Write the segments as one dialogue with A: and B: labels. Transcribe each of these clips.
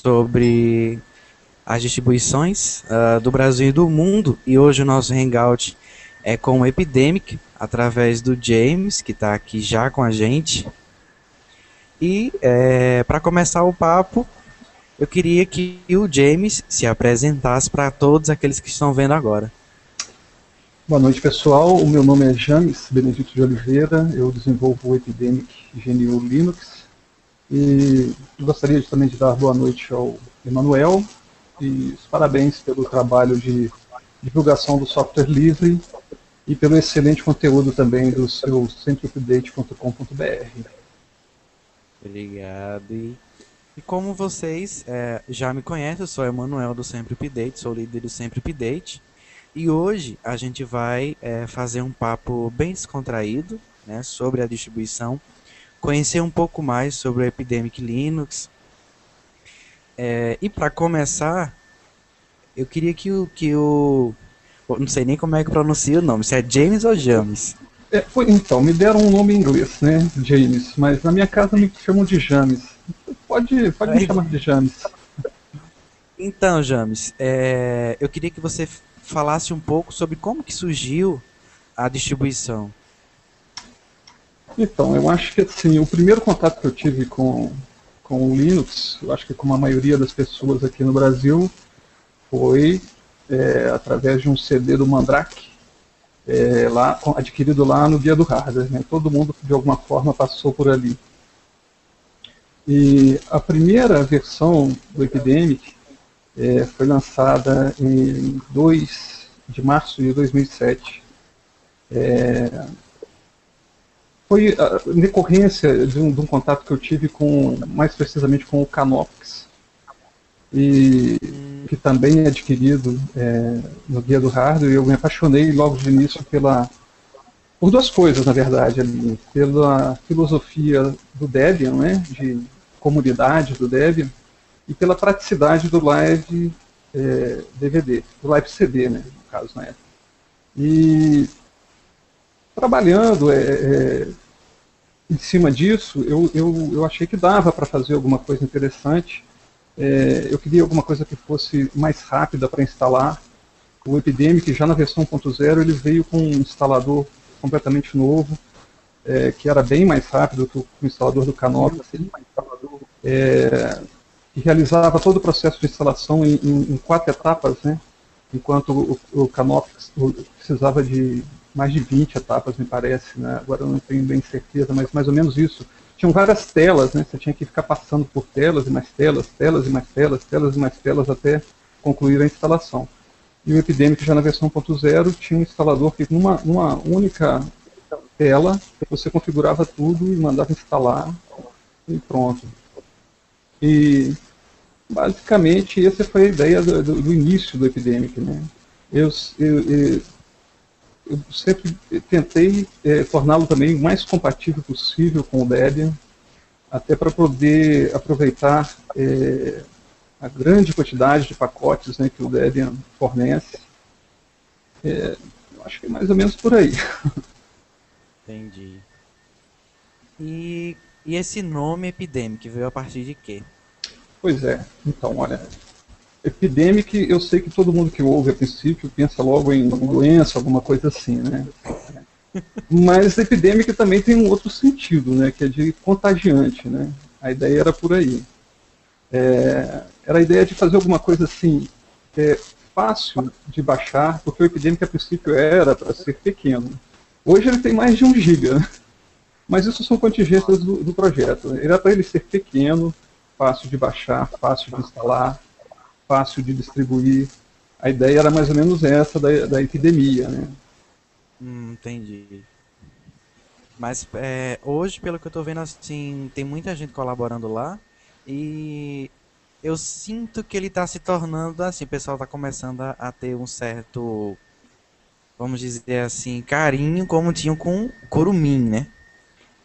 A: sobre as distribuições do Brasil e do mundo. E hoje o nosso hangout é com o Epidemic, através do James, que está aqui já com a gente. E para começar o papo, eu queria que o James se apresentasse para todos aqueles que estão vendo agora.
B: Boa noite, pessoal. O meu nome é James Benedito de Oliveira. Eu desenvolvo o Epidemic GNU Linux. E gostaria também de dar boa noite ao Emanuel e os parabéns pelo trabalho de divulgação do software livre e pelo excelente conteúdo também do seu centroupdate.com.br.
A: Obrigado. E como vocês já me conhecem, eu sou o Emanuel do Sempre Update, sou líder do Sempre Update. E hoje a gente vai fazer um papo bem descontraído, né, sobre a distribuição, conhecer um pouco mais sobre o Epidemic Linux. E para começar, eu queria não sei nem como é que pronuncia o nome, se é James ou James.
B: Então, me deram um nome em inglês, né, James, mas na minha casa me chamam de James. Pode me chamar de James.
A: Então, James, eu queria que você falasse um pouco sobre como que surgiu a distribuição.
B: Então, eu acho que assim, o primeiro contato que eu tive com o Linux, eu acho que como a maioria das pessoas aqui no Brasil, foi através de um CD do Mandrake, adquirido lá no Guia do Hardware. Né? Todo mundo, de alguma forma, passou por ali. E a primeira versão do Epidemic foi lançada em 2 de março de 2007. Foi a decorrência de um contato que eu tive mais precisamente com o Canopx, e que também é adquirido no Guia do Hardware. E eu me apaixonei logo de início por duas coisas, na verdade, ali, pela filosofia do Debian, né, de comunidade do Debian, e pela praticidade do Live DVD, do Live CD, né, no caso, na época. E trabalhando em cima disso, eu achei que dava para fazer alguma coisa interessante. Eu queria alguma coisa que fosse mais rápida para instalar. O Epidemic, já na versão 1.0, ele veio com um instalador completamente novo, que era bem mais rápido que o instalador do Canopy, que realizava todo o processo de instalação em 4 etapas, né? Enquanto o Canopy precisava de mais de 20 etapas, me parece, né? Agora eu não tenho bem certeza, mas mais ou menos isso. Tinham várias telas, né? Você tinha que ficar passando por telas e mais telas, telas e mais telas, telas e mais telas, até concluir a instalação. E o Epidemic, já na versão 1.0, tinha um instalador que numa única tela você configurava tudo e mandava instalar e pronto. E basicamente essa foi a ideia do início do Epidemic, né? Eu sempre tentei torná-lo também o mais compatível possível com o Debian, até para poder aproveitar a grande quantidade de pacotes, né, que o Debian fornece. Eu acho que é mais ou menos por aí.
A: Entendi. E esse nome Epidemic veio a partir de quê?
B: Pois é, então, olha, Epidemic, eu sei que todo mundo que ouve a princípio pensa logo em doença, alguma coisa assim, né? Mas Epidemic também tem um outro sentido, né, que é de contagiante, né? A ideia era por aí. Era a ideia de fazer alguma coisa assim, fácil de baixar, porque o Epidemic a princípio era para ser pequeno. Hoje ele tem mais de 1 GB, né? Mas isso são contingências do projeto. Era para ele ser pequeno, fácil de baixar, fácil de instalar, fácil de distribuir. A ideia era mais ou menos essa da epidemia, né?
A: Entendi. Mas hoje, pelo que eu tô vendo, assim, tem muita gente colaborando lá e eu sinto que ele tá se tornando assim, o pessoal tá começando a ter um certo, vamos dizer assim, carinho como tinham com o Kurumin, né?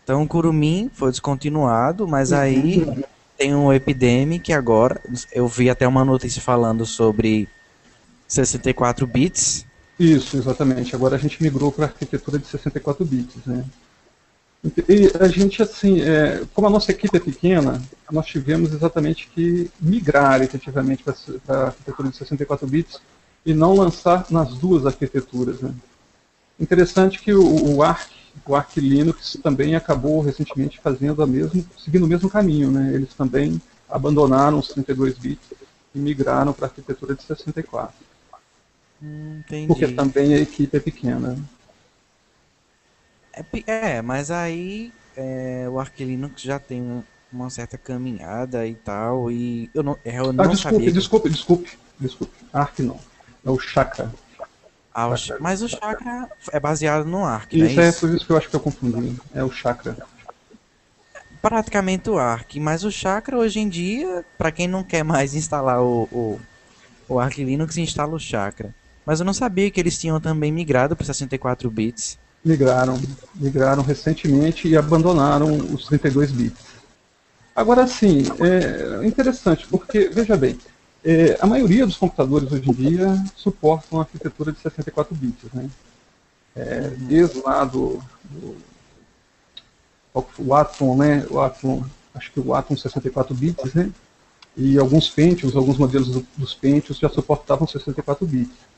A: Então o Kurumin foi descontinuado, mas aí tem um Epidemic agora. Eu vi até uma notícia falando sobre 64 bits.
B: Isso, exatamente. Agora a gente migrou para a arquitetura de 64 bits, né? E a gente, assim, como a nossa equipe é pequena, nós tivemos exatamente que migrar efetivamente para a arquitetura de 64 bits e não lançar nas duas arquiteturas, né? Interessante que o Arch Linux também acabou recentemente seguindo o mesmo caminho, né? Eles também abandonaram os 32 bits e migraram para a arquitetura de 64, porque
A: Entendi.
B: também a equipe é pequena.
A: Mas aí o Arch Linux já tem uma certa caminhada e tal, e eu
B: Ah,
A: não
B: desculpe,
A: sabia que.
B: desculpe, desculpe, desculpe. Arch não. É o Chakra. Chakra.
A: Mas o Chakra é baseado no Arch, não é
B: Isso é
A: isso?
B: por isso que eu acho que eu confundi. É o Chakra.
A: Praticamente o Arch, mas o Chakra hoje em dia, para quem não quer mais instalar o Arch Linux, instala o Chakra. Mas eu não sabia que eles tinham também migrado para 64 bits.
B: Migraram. Migraram recentemente e abandonaram os 32 bits. Agora, sim, é interessante, porque, veja bem, a maioria dos computadores hoje em dia suportam a arquitetura de 64 bits, né? Desde lá o Atom, né? O Atom, acho que o Atom 64 bits, né? E alguns Pentiums, alguns modelos dos Pentiums já suportavam 64 bits.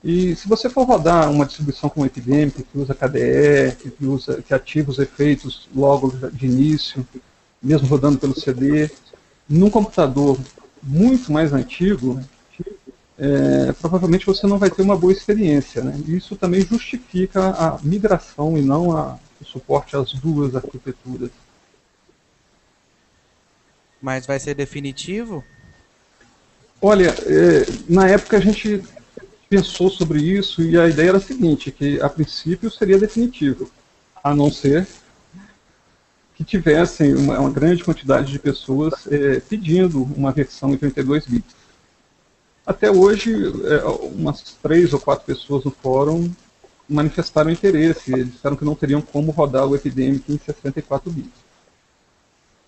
B: E se você for rodar uma distribuição como Epidemic, que usa KDE, que ativa os efeitos logo de início, mesmo rodando pelo CD, num computador muito mais antigo, provavelmente você não vai ter uma boa experiência, né? E isso também justifica a migração e não o suporte às duas arquiteturas.
A: Mas vai ser definitivo?
B: Olha, na época a gente pensou sobre isso e a ideia era a seguinte, que a princípio seria definitivo, a não ser que tivessem uma grande quantidade de pessoas pedindo uma versão em 32 bits. Até hoje, umas 3 ou 4 pessoas no fórum manifestaram interesse, eles disseram que não teriam como rodar o Epidemic em 64 bits.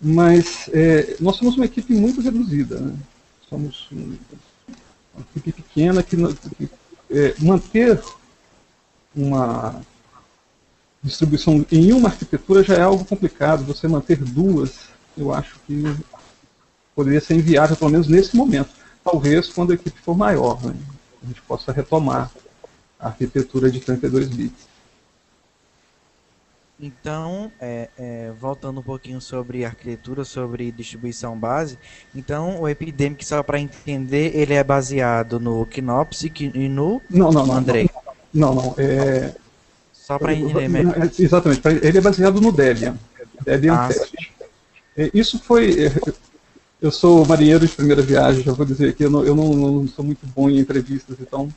B: Mas nós somos uma equipe muito reduzida, né? Somos uma equipe pequena que manter uma distribuição em uma arquitetura já é algo complicado. Você manter duas, eu acho que poderia ser inviável, pelo menos nesse momento. Talvez quando a equipe for maior, né? A gente possa retomar a arquitetura de 32 bits.
A: Então, voltando um pouquinho sobre arquitetura, sobre distribuição base, então o Epidemic, só para entender, ele é baseado no Knopf e no
B: Não, não, não, não.
A: Mandrei.
B: Não, não.
A: Só para entender melhor.
B: Exatamente. Ele é baseado no Debian. Debian
A: Ah,
B: Test. Isso foi. Eu sou marinheiro de primeira viagem, já vou dizer que eu não sou muito bom em entrevistas, então.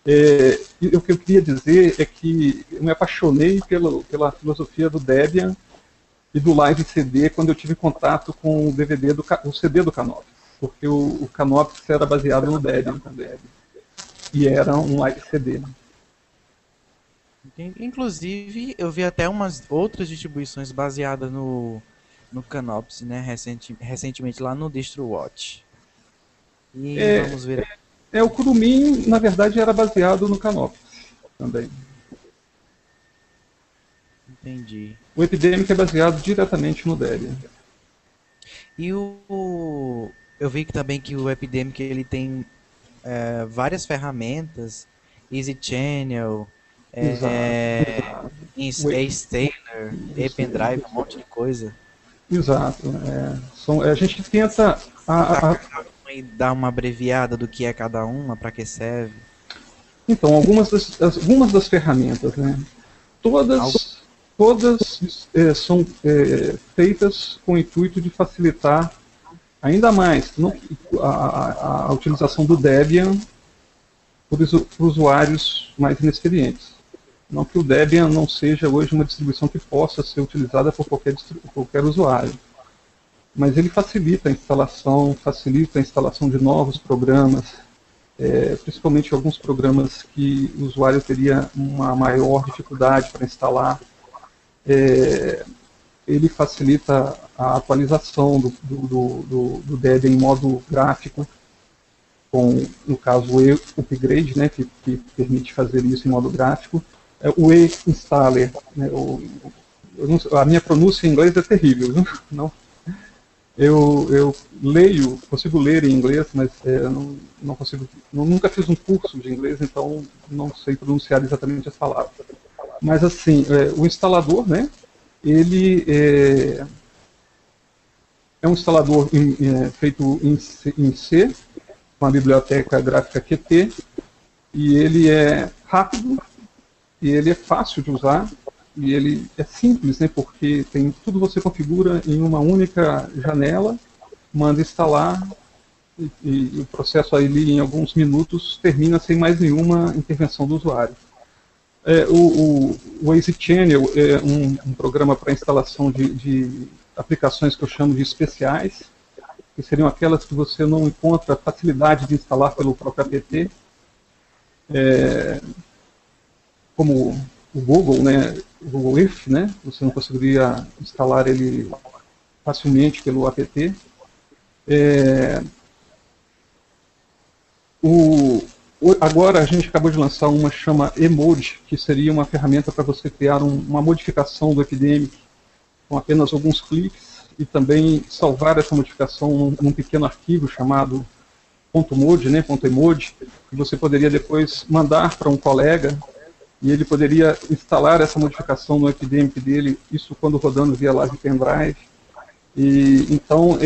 B: E o que eu queria dizer é que eu me apaixonei pela filosofia do Debian e do Live CD quando eu tive contato com o CD do Canopy, porque o Canopy era baseado no Debian também, e era um Live CD.
A: inclusive, eu vi até umas outras distribuições baseadas no Canopus, né, recentemente lá no DistroWatch. E
B: É,
A: vamos ver.
B: o Kurumin, na verdade, era baseado no Canopy também.
A: Entendi.
B: O Epidemic é baseado diretamente no Debian.
A: E eu vi que também que o Epidemic ele tem várias ferramentas, Easy Channel,
B: Exato.
A: Ace Taylor,
B: Isso,
A: Pendrive, um monte de coisa.
B: exato. A gente tenta.
A: Dar uma abreviada do que é cada uma, para que serve.
B: Então, algumas das ferramentas, né?
A: Algo.
B: Todas são feitas com o intuito de facilitar ainda mais a utilização do Debian por usuários mais inexperientes. Não que o Debian não seja hoje uma distribuição que possa ser utilizada por qualquer usuário, mas ele facilita a instalação de novos programas, principalmente alguns programas que o usuário teria uma maior dificuldade para instalar. Ele facilita a atualização do Debian em modo gráfico, com, no caso, o E-Upgrade, né, que permite fazer isso em modo gráfico. O E-Installer, né, a minha pronúncia em inglês é terrível, viu? Não, eu leio, consigo ler em inglês, mas não consigo, nunca fiz um curso de inglês, então não sei pronunciar exatamente as palavras. Mas assim, o instalador, né, ele é um instalador feito em C, com a biblioteca gráfica Qt, e ele é rápido, e ele é fácil de usar, e ele é simples, né, porque tudo você configura em uma única janela, manda instalar, e o processo ali em alguns minutos termina sem mais nenhuma intervenção do usuário. O Easy Channel é um programa para instalação de aplicações que eu chamo de especiais, que seriam aquelas que você não encontra facilidade de instalar pelo próprio apt, como o Google, né, o Google Earth, né, você não conseguiria instalar ele facilmente pelo apt. Agora a gente acabou de lançar uma chama Emode, que seria uma ferramenta para você criar uma modificação do Epidemic com apenas alguns cliques e também salvar essa modificação num pequeno arquivo chamado .mode, né, .emode, que você poderia depois mandar para um colega e ele poderia instalar essa modificação no Epidemic dele, isso quando rodando via Live Pendrive. E então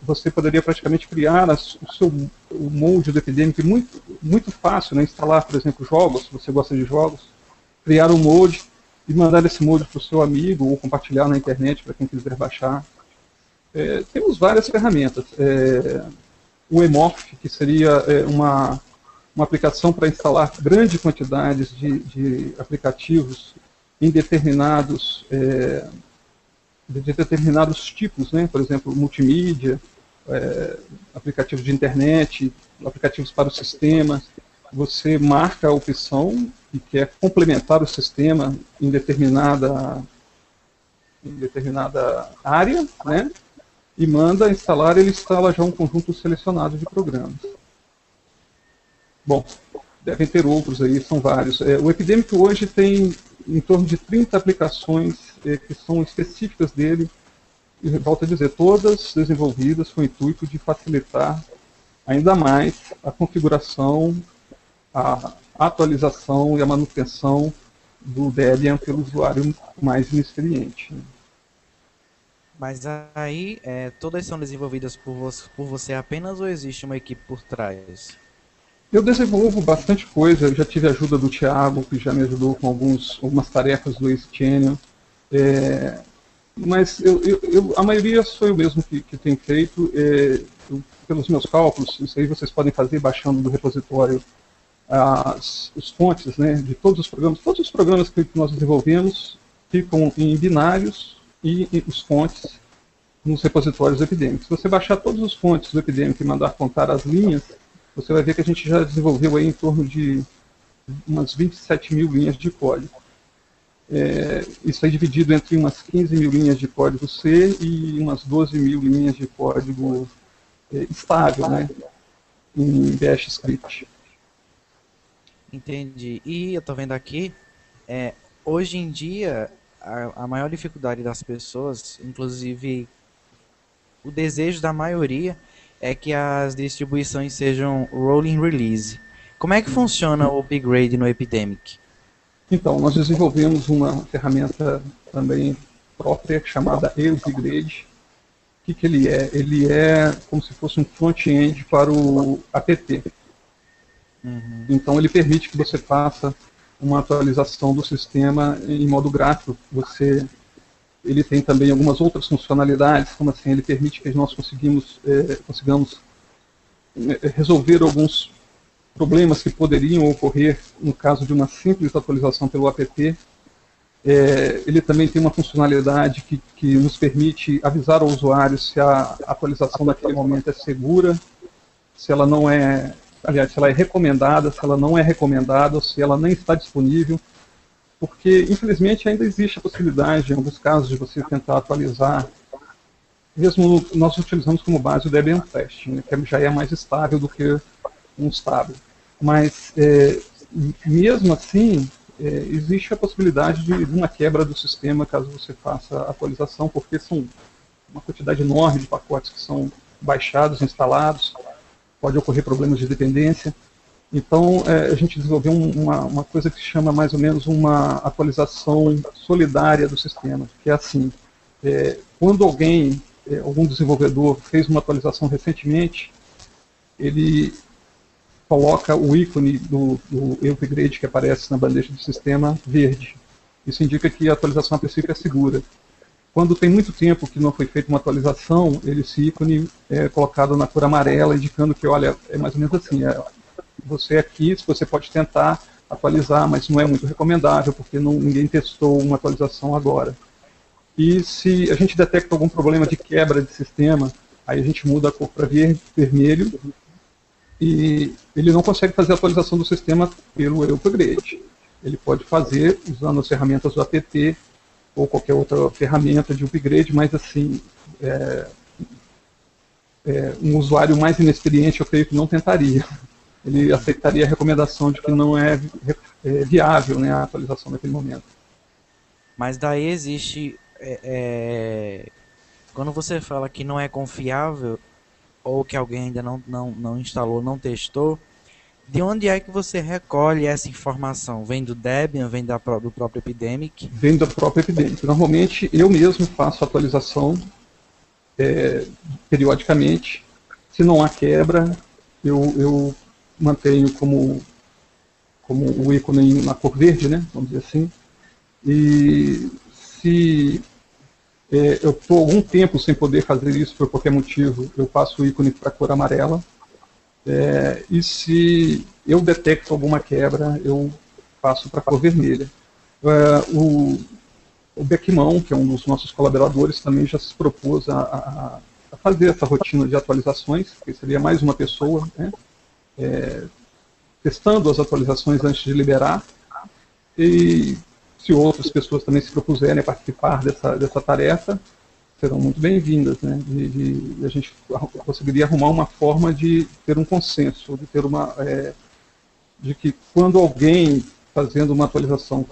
B: você poderia praticamente criar o molde do Epidemic muito fácil, né? Instalar, por exemplo, jogos, se você gosta de jogos, criar um molde e mandar esse molde para o seu amigo ou compartilhar na internet para quem quiser baixar. Temos várias ferramentas. O Emorph, que seria uma aplicação para instalar grandes quantidades de aplicativos em determinados tipos, né? Por exemplo, multimídia, aplicativos de internet, aplicativos para o sistema. Você marca a opção que quer complementar o sistema em determinada área, né? E manda instalar, ele instala já um conjunto selecionado de programas. Bom, devem ter outros aí, são vários. O Epidemic hoje tem em torno de 30 aplicações que são específicas dele, e volto a dizer, todas desenvolvidas com o intuito de facilitar ainda mais a configuração, a atualização e a manutenção do Debian pelo usuário mais inexperiente.
A: Mas aí, todas são desenvolvidas por você apenas ou existe uma equipe por trás?
B: Eu desenvolvo bastante coisa, eu já tive a ajuda do Thiago, que já me ajudou com algumas tarefas do Easy Channel, mas a maioria sou eu mesmo que tenho feito, pelos meus cálculos, isso aí vocês podem fazer baixando do repositório os fontes, né, de todos os programas que nós desenvolvemos ficam em binários e os fontes nos repositórios do Epidemic. Se você baixar todos os fontes do Epidemic e mandar contar as linhas, você vai ver que a gente já desenvolveu aí em torno de umas 27 mil linhas de código. Isso é dividido entre umas 15 mil linhas de código C e umas 12 mil linhas de código estável, né, em Bash Script.
A: Entendi. E eu tô vendo aqui, hoje em dia, a maior dificuldade das pessoas, inclusive o desejo da maioria, é que as distribuições sejam rolling release. Como é que funciona o upgrade no Epidemic?
B: Então, nós desenvolvemos uma ferramenta também própria chamada EasyGrade. O que ele é? Ele é como se fosse um front-end para o apt. Então ele permite que você faça uma atualização do sistema em modo gráfico. Ele tem também algumas outras funcionalidades, como assim, ele permite que nós consigamos resolver alguns problemas que poderiam ocorrer no caso de uma simples atualização pelo apt. Ele também tem uma funcionalidade que nos permite avisar ao usuário se a atualização naquele momento é segura, se ela não é, aliás, se ela é recomendada, se ela não é recomendada, ou se ela nem está disponível, porque infelizmente ainda existe a possibilidade, em alguns casos, de você tentar atualizar. Mesmo nós utilizamos como base o Debian Flash, né, que já é mais estável do que um stable. Mas mesmo assim, existe a possibilidade de uma quebra do sistema caso você faça a atualização, porque são uma quantidade enorme de pacotes que são baixados, instalados, pode ocorrer problemas de dependência. Então, a gente desenvolveu uma coisa que se chama mais ou menos uma atualização solidária do sistema, que é assim, quando algum desenvolvedor fez uma atualização recentemente, ele coloca o ícone do upgrade que aparece na bandeja do sistema verde. Isso indica que a atualização a princípio é segura. Quando tem muito tempo que não foi feita uma atualização, esse ícone é colocado na cor amarela, indicando que, olha, é mais ou menos assim, você aqui, você pode tentar atualizar, mas não é muito recomendável, porque ninguém testou uma atualização agora. E se a gente detecta algum problema de quebra de sistema, aí a gente muda a cor para vermelho, e ele não consegue fazer a atualização do sistema pelo upgrade. Ele pode fazer usando as ferramentas do apt ou qualquer outra ferramenta de upgrade, mas assim, um usuário mais inexperiente, eu creio que não tentaria. Ele aceitaria a recomendação de que não é viável, né, a atualização naquele momento.
A: Mas daí existe... quando você fala que não é confiável, ou que alguém ainda não instalou, não testou, de onde é que você recolhe essa informação? Vem do Debian, vem do próprio Epidemic?
B: Vem do próprio Epidemic. Normalmente eu mesmo faço atualização periodicamente. Se não há quebra, eu mantenho como o ícone na cor verde, né, vamos dizer assim. E se eu estou algum tempo sem poder fazer isso por qualquer motivo, eu passo o ícone para a cor amarela. E se eu detecto alguma quebra, eu passo para a cor vermelha. O Beckman, que é um dos nossos colaboradores, também já se propôs a fazer essa rotina de atualizações, que seria mais uma pessoa, né, testando as atualizações antes de liberar. E se outras pessoas também se propuserem a participar dessa tarefa, serão muito bem-vindas, né? A gente conseguiria arrumar uma forma de ter um consenso, de ter de que quando alguém fazendo uma atualização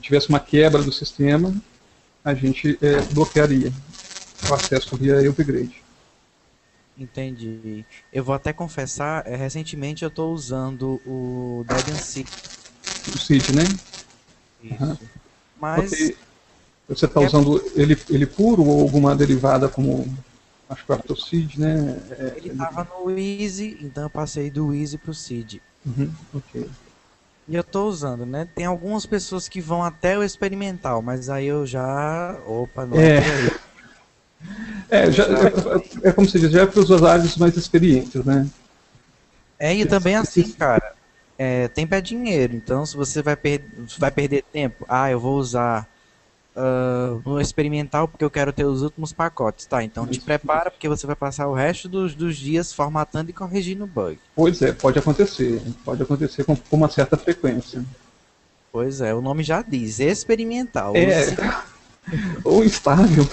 B: tivesse uma quebra do sistema, a gente bloquearia o acesso via upgrade.
A: Entendi. Eu vou até confessar, recentemente eu estou usando o Debian Seed.
B: O Seed, né?
A: Isso. Uhum. Mas...
B: Você está usando ele puro ou alguma derivada como, acho que o AptoSeed, né?
A: Ele estava no Easy, então eu passei do Easy para o Seed.
B: Uhum, ok.
A: E eu estou usando, né? Tem algumas pessoas que vão até o experimental, mas aí eu já... Opa, não é por aí.
B: É como se diz, já é para os usuários mais experientes, né?
A: E também assim, cara, tempo é dinheiro, então se você vai perder tempo, eu vou usar no experimental porque eu quero ter os últimos pacotes, tá? Então te prepara porque você vai passar o resto dos dias formatando e corrigindo bug.
B: Pois é, pode acontecer com uma certa frequência.
A: Pois é, o nome já diz, experimental.
B: Ou instável.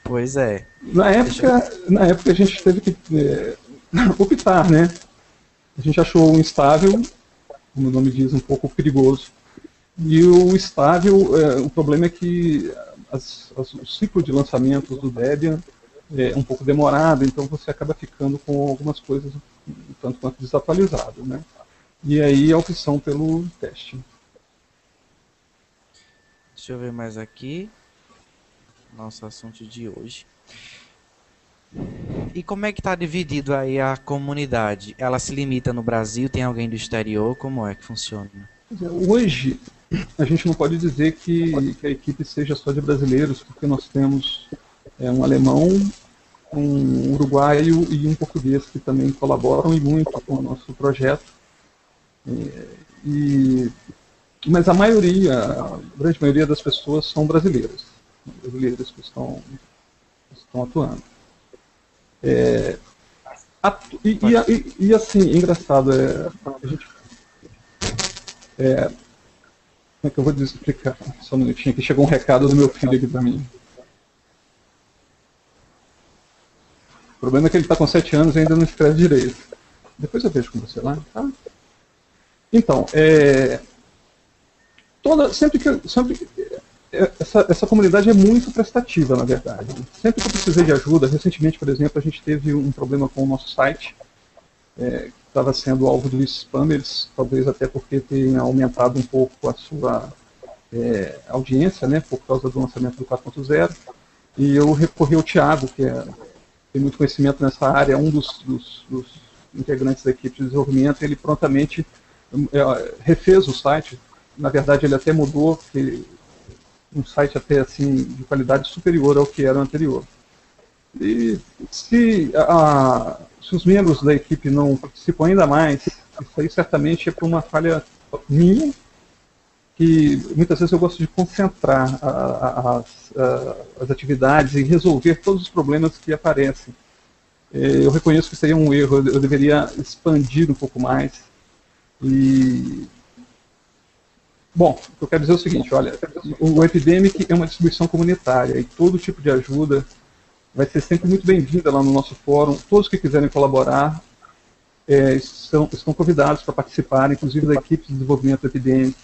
A: Pois é.
B: Na época a gente teve que optar, né? A gente achou o instável, como o nome diz, um pouco perigoso. E o estável, o problema é que o ciclo de lançamentos do Debian é um pouco demorado, então você acaba ficando com algumas coisas tanto quanto desatualizado, né? E aí a opção pelo teste.
A: Deixa eu ver mais aqui. Nosso assunto de hoje. E como é que está dividido aí a comunidade? Ela se limita no Brasil? Tem alguém do exterior? Como é que funciona?
B: Hoje, a gente não pode dizer que a equipe seja só de brasileiros, porque nós temos um alemão, um uruguaio e um português que também colaboram e muito com o nosso projeto. Mas a grande maioria das pessoas são brasileiros que estão atuando. E assim, engraçado, a gente... como é que eu vou explicar? Só um minutinho, que chegou um recado do meu filho aqui para mim. O problema é que ele está com 7 anos e ainda não escreve direito. Depois eu vejo com você lá, tá? Então, essa comunidade é muito prestativa, na verdade. Sempre que eu precisei de ajuda, recentemente, por exemplo, a gente teve um problema com o nosso site, que estava sendo alvo de spammers, talvez até porque tenha aumentado um pouco a sua audiência, né, por causa do lançamento do 4.0, e eu recorri ao Thiago, que tem muito conhecimento nessa área, é um dos integrantes da equipe de desenvolvimento, e ele prontamente refez o site. Na verdade, ele até mudou, um site até assim de qualidade superior ao que era o anterior. E se os membros da equipe não participam ainda mais, isso aí certamente é por uma falha minha, que muitas vezes eu gosto de concentrar as atividades e resolver todos os problemas que aparecem. Eu reconheço que isso aí é um erro, eu deveria expandir um pouco mais. Bom, o que eu quero dizer é o seguinte, olha, o Epidemic é uma distribuição comunitária e todo tipo de ajuda vai ser sempre muito bem-vinda lá no nosso fórum. Todos que quiserem colaborar estão convidados para participar, inclusive da equipe de desenvolvimento do Epidemic.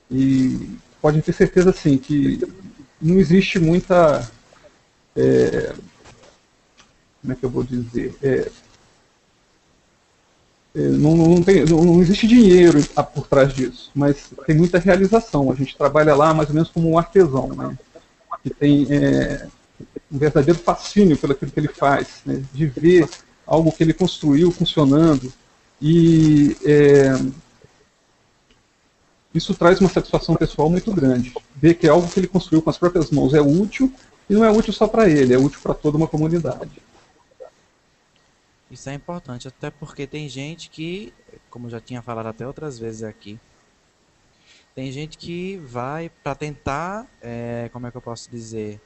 B: E podem ter certeza, assim, que não existe muita... como é que eu vou dizer? Não existe dinheiro por trás disso, mas tem muita realização. A gente trabalha lá mais ou menos como um artesão, né? Que tem um verdadeiro fascínio pelo que ele faz, né? De ver algo que ele construiu funcionando. E isso traz uma satisfação pessoal muito grande. Ver que algo que ele construiu com as próprias mãos é útil, e não é útil só para ele, é útil para toda uma comunidade.
A: Isso é importante, até porque tem gente que, como eu já tinha falado até outras vezes aqui, tem gente que vai para tentar, como é que eu posso dizer,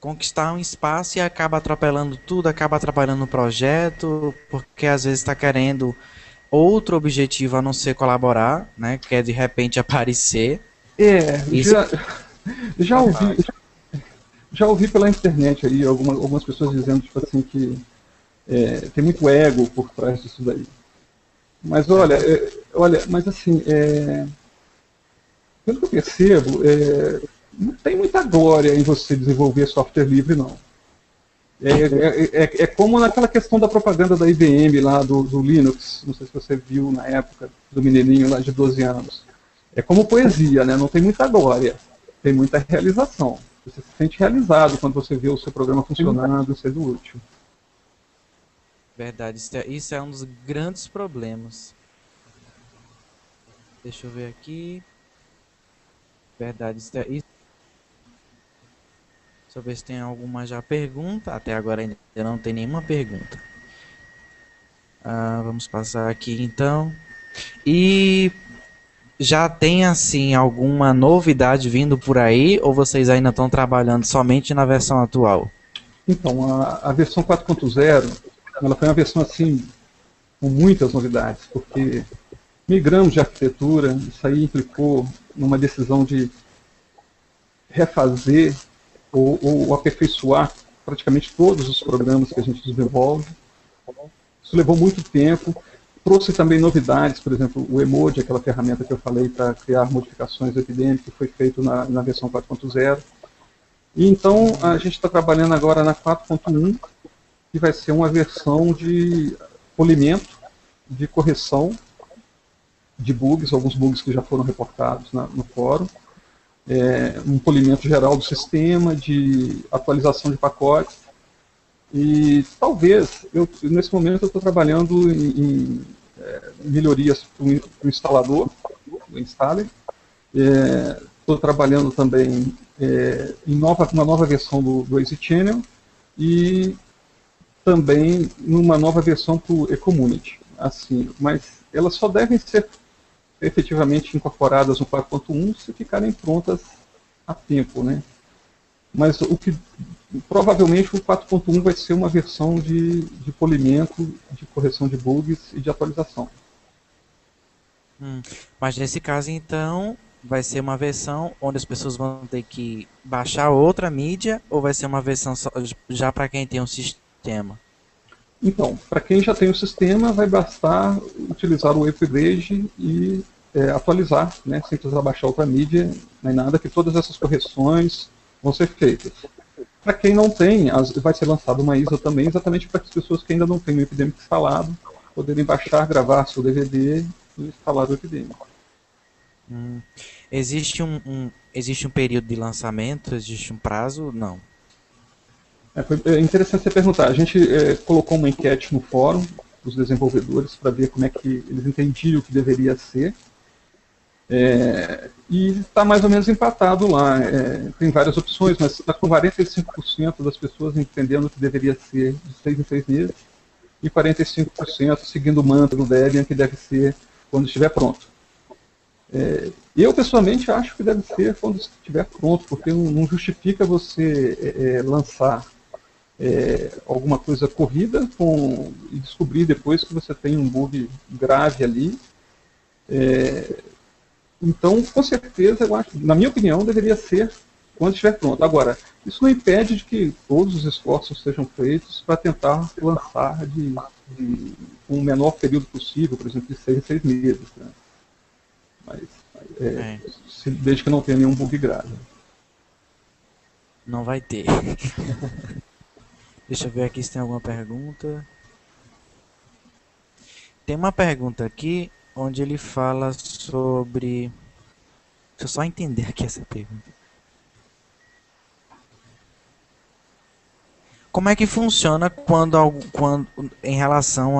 A: conquistar um espaço e acaba atropelando tudo, acaba atrapalhando o projeto, porque às vezes está querendo outro objetivo a não ser colaborar, né? Quer de repente aparecer. Isso...
B: Já ouvi pela internet aí algumas pessoas dizendo tipo assim, que tem muito ego por trás disso daí. Mas olha, mas assim, pelo que eu percebo, não tem muita glória em você desenvolver software livre, não. É como naquela questão da propaganda da IBM lá do Linux, não sei se você viu na época, do menininho lá de 12 anos. É como poesia, né? Não tem muita glória, tem muita realização. Você se sente realizado quando você vê o seu programa funcionando, sendo útil.
A: Verdade, isso é um dos grandes problemas. Deixa eu ver aqui. Verdade, isso. Deixa eu ver se tem alguma já pergunta. Até agora ainda não tem nenhuma pergunta. Vamos passar aqui então. E já tem assim alguma novidade vindo por aí, ou vocês ainda estão trabalhando somente na versão atual?
B: Então, a versão 4.0, ela foi uma versão assim com muitas novidades, porque migramos de arquitetura, isso aí implicou numa decisão de refazer ou aperfeiçoar praticamente todos os programas que a gente desenvolve. Isso levou muito tempo. Trouxe também novidades, por exemplo, o Emoji, aquela ferramenta que eu falei para criar modificações epidêmicas, que foi feito na versão 4.0. E então a gente está trabalhando agora na 4.1, que vai ser uma versão de polimento, de correção de bugs, alguns bugs que já foram reportados no fórum, um polimento geral do sistema, de atualização de pacotes. E talvez, nesse momento eu estou trabalhando em melhorias para o instalador, o installer. Estou trabalhando também em uma nova versão do Easy Channel e também numa nova versão para o eCommunity. Assim, mas elas só devem ser efetivamente incorporadas no 4.1 se ficarem prontas a tempo, né? Mas provavelmente o 4.1 vai ser uma versão de polimento, de correção de bugs e de atualização.
A: Mas nesse caso, então, vai ser uma versão onde as pessoas vão ter que baixar outra mídia, ou vai ser uma versão já para quem tem um sistema?
B: Então, para quem já tem o sistema, vai bastar utilizar o upgrade e atualizar, né, sem precisar baixar outra mídia, nem nada, que todas essas correções vão ser feitas. Para quem não tem, vai ser lançada uma ISO também, exatamente para as pessoas que ainda não têm o Epidemic instalado, poderem baixar, gravar seu DVD e instalar o Epidemic.
A: Hum. Existe um período de lançamento? Existe um prazo? Não.
B: É interessante você perguntar. A gente colocou uma enquete no fórum dos desenvolvedores para ver como é que eles entendiam o que deveria ser. E está mais ou menos empatado lá. Tem várias opções, mas está com 45% das pessoas entendendo que deveria ser de 6 em 6 meses e 45% seguindo o mantra do Debian, que deve ser quando estiver pronto. Eu, pessoalmente, acho que deve ser quando estiver pronto, porque não justifica você lançar alguma coisa corrida e descobrir depois que você tem um bug grave ali. Então, com certeza, eu acho, na minha opinião, deveria ser quando estiver pronto. Agora, isso não impede de que todos os esforços sejam feitos para tentar lançar de um menor período possível, por exemplo, de 6 em 6 meses. Né? Mas, desde que não tenha nenhum bug grave.
A: Não vai ter. Deixa eu ver aqui se tem alguma pergunta. Tem uma pergunta aqui onde ele fala sobre... Deixa eu só entender aqui essa pergunta. Como é que funciona quando em relação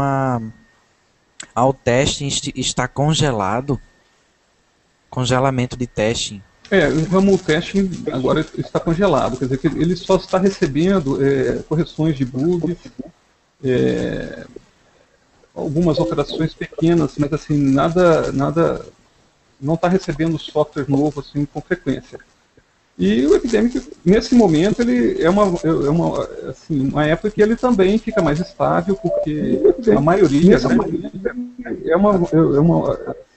A: ao teste está congelado? Congelamento de teste.
B: O ramo testing agora está congelado, quer dizer que ele só está recebendo correções de bugs, algumas operações pequenas, mas assim, nada não está recebendo software novo assim, com frequência. E o Epidemic, nesse momento, ele é uma época que ele também fica mais estável, porque a maioria,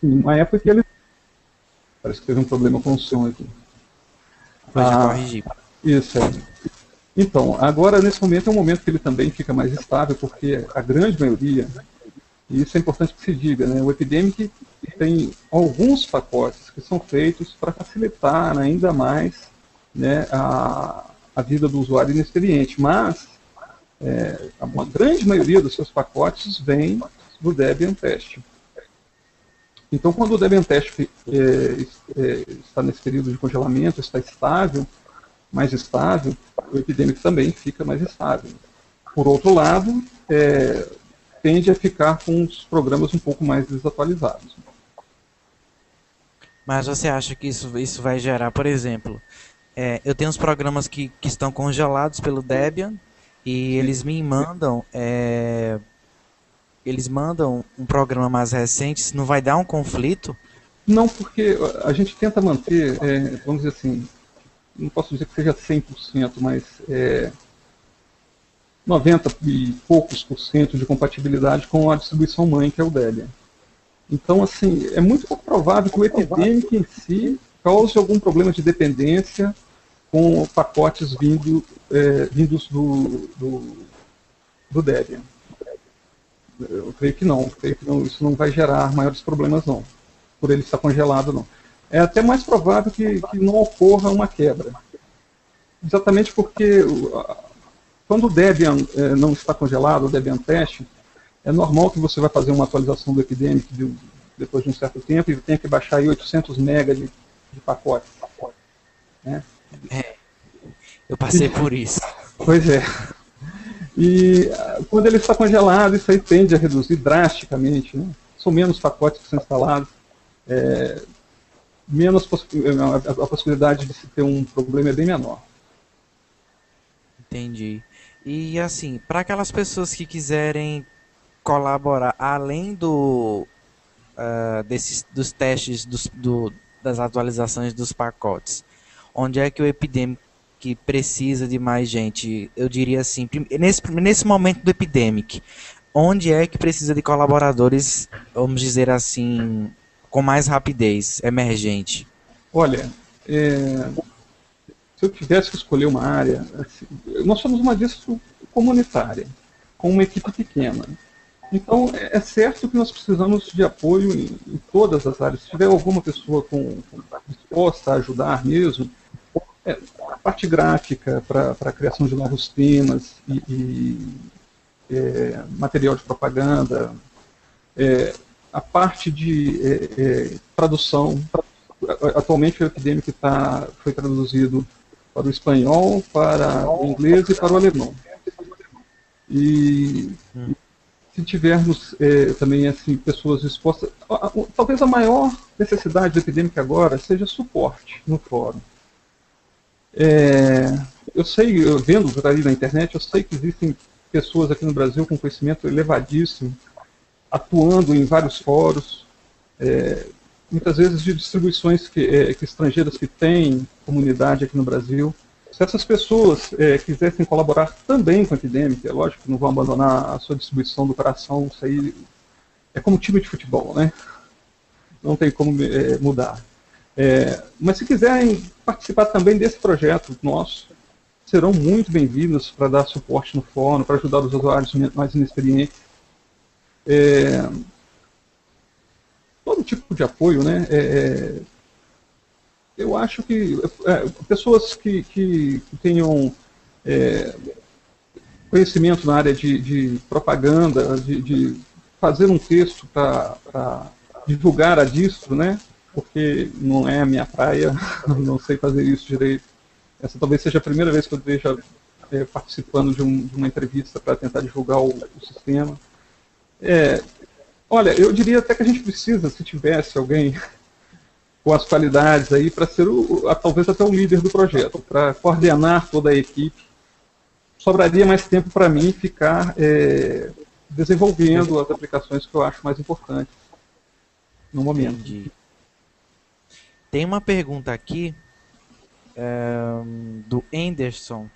B: uma época que ele... Parece que teve um problema com o som aqui.
A: Pode corrigir.
B: Isso, Então, agora, nesse momento, é um momento que ele também fica mais estável, porque a grande maioria, e isso é importante que se diga, né, o Epidemic tem alguns pacotes que são feitos para facilitar ainda mais, né, a vida do usuário inexperiente, mas a grande maioria dos seus pacotes vem do Debian Test. Então, quando o Debian Test está nesse período de congelamento, está estável, mais estável, o Epidemic também fica mais estável. Por outro lado, tende a ficar com os programas um pouco mais desatualizados.
A: Mas você acha que isso vai gerar, por exemplo, eu tenho uns programas que estão congelados pelo Debian e eles me mandam um programa mais recente, se não vai dar um conflito?
B: Não, porque a gente tenta manter, vamos dizer assim, não posso dizer que seja 100%, mas 90 e poucos por cento de compatibilidade com a distribuição mãe, que é o Debian. Então, assim, é muito pouco provável que o Epidemic em si cause algum problema de dependência com pacotes vindos do Debian. Eu creio que não, isso não vai gerar maiores problemas não, por ele estar congelado não. É até mais provável que não ocorra uma quebra. Exatamente porque quando o Debian não está congelado, o Debian Test, é normal que você vai fazer uma atualização do Epidemic depois de um certo tempo e tenha que baixar aí 800 MB de pacote. Né?
A: Eu passei por isso.
B: Pois é. E quando ele está congelado, isso aí tende a reduzir drasticamente. Né? São menos pacotes que são instalados, a possibilidade de se ter um problema é bem menor.
A: Entendi. E assim, para aquelas pessoas que quiserem colaborar além dos testes das atualizações dos pacotes, onde é que o Epidemic precisa de mais gente? Eu diria assim, nesse momento do Epidemic, onde é que precisa de colaboradores, vamos dizer assim, com mais rapidez, emergente?
B: Olha, se eu tivesse que escolher uma área, assim, nós somos uma distro comunitária. com uma equipe pequena. Então, é certo que nós precisamos de apoio em todas as áreas. Se tiver alguma pessoa disposta a ajudar mesmo, a parte gráfica para a criação de novos temas material de propaganda, a parte de tradução. Atualmente o Epidemic foi traduzido para o espanhol, para o inglês e para o alemão. E se tivermos também assim, pessoas dispostas... Talvez a maior necessidade do Epidemic agora seja suporte no fórum. Eu sei, vendo por aí na internet, eu sei que existem pessoas aqui no Brasil com conhecimento elevadíssimo, atuando em vários fóruns, muitas vezes de distribuições estrangeiras que têm comunidade aqui no Brasil. Se essas pessoas quisessem colaborar também com a Epidemic, é lógico que não vão abandonar a sua distribuição do coração, isso aí é como time de futebol, né? Não tem como mudar. Mas se quiserem participar também desse projeto nosso, serão muito bem-vindos para dar suporte no fórum, para ajudar os usuários mais inexperientes. Todo tipo de apoio, né? Eu acho que pessoas que tenham conhecimento na área de propaganda, de fazer um texto para divulgar a distro, né? Porque não é a minha praia, não sei fazer isso direito. Essa talvez seja a primeira vez que eu esteja participando de uma entrevista para tentar divulgar o sistema. Olha, eu diria até que a gente precisa, se tivesse alguém com as qualidades aí, para ser talvez até o líder do projeto, para coordenar toda a equipe. Sobraria mais tempo para mim ficar desenvolvendo as aplicações que eu acho mais importantes no momento.
A: Entendi. Tem uma pergunta aqui do Anderson.